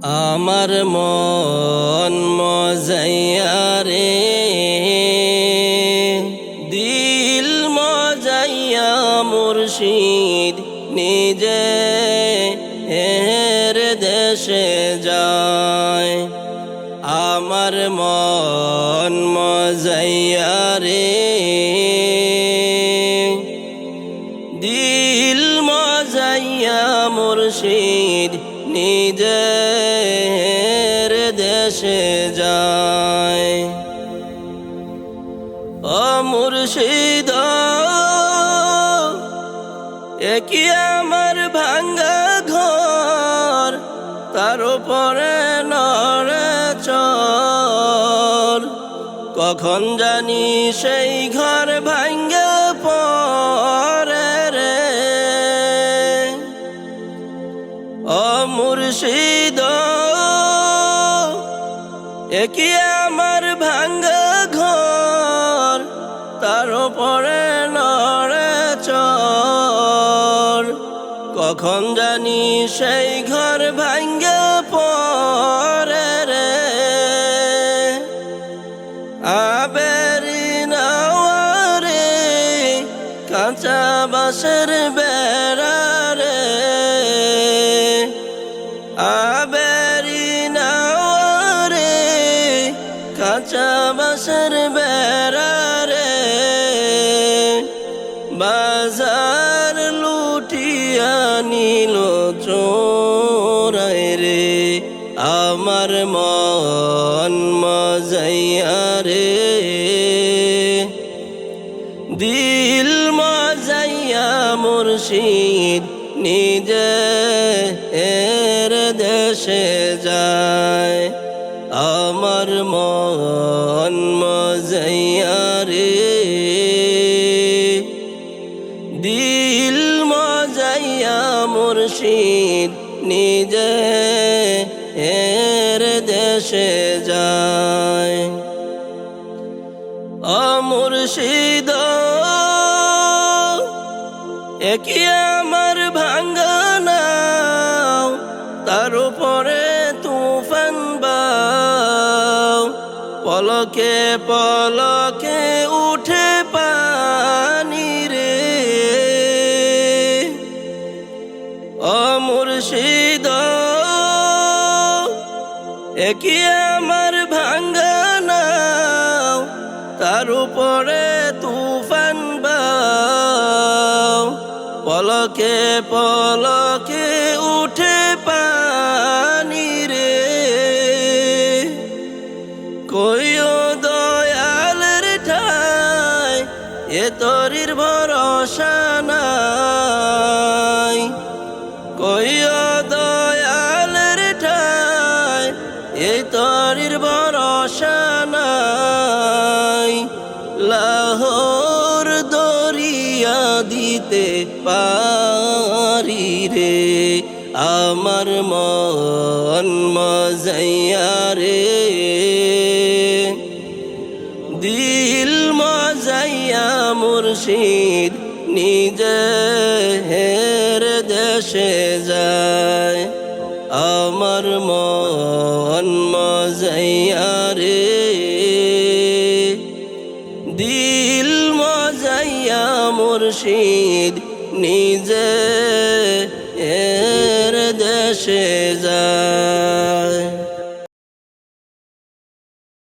আমার মন মজাইয়া রে, দিল মজাইয়া মুর্শিদ নিজে এর দেশে যায়। আমার মন মজাইয়া রে, দিল মজাইয়া মুর্শিদ নিজের দেশে যায়। ও মুর্শিদ একি আমার ভাঙ্গা ঘর, তার উপরে নড়ে চর, কখন জানি সেই ঘর ভাঙ্গে পড়ে রে। ও মুর্শিদ একি আমার ভাঙ্গা ঘর, তার উপরে নড়ে চর, কখন জানি সেই ঘর ভাঙ্গে পড়ে রে। আবেরি নাওয়ারে কাঁচা বাঁশের বেড়া রে, আবেরি নাওয়ারে কাঁচা বাঁশের বেড়া রে, বাজার লুটিয়া নিল চোরাই রে। আমার মন মজাইয়া রে, দিল মজাইয়া মুর্শিদ নিজে এর দেশে যায়। আমার মন মজাইয়া রে, দিল মজাইয়া মুর্শিদ নিজে এর দেশে যায়। ও মুর্শিদ একি আমার ভাঙ্গা নাও, তার উপরে তুফান বাও, পলকে পলকে উঠে পানি রে। ও মুর্শিদ একি আমার ভাঙ্গা নাও, তার উপরে তুফান বাও, পলকে পলকে উঠে পানি রে। কইও দয়ালের ঠাই এ তরির ভরসা নাই, কইও দয়ালের ঠাই এ তরির ভরসা নাই। লাহোর দরিয়া দিতে পারি রে, আমার মন মজাইয়া রে, দিল মজাইয়া মুর্শিদ নিজে এর দেশে যায়। আমার মন মজাইয়া রে, দিল মজাইয়া মুর্শিদ নিজে এর দেশে যায়।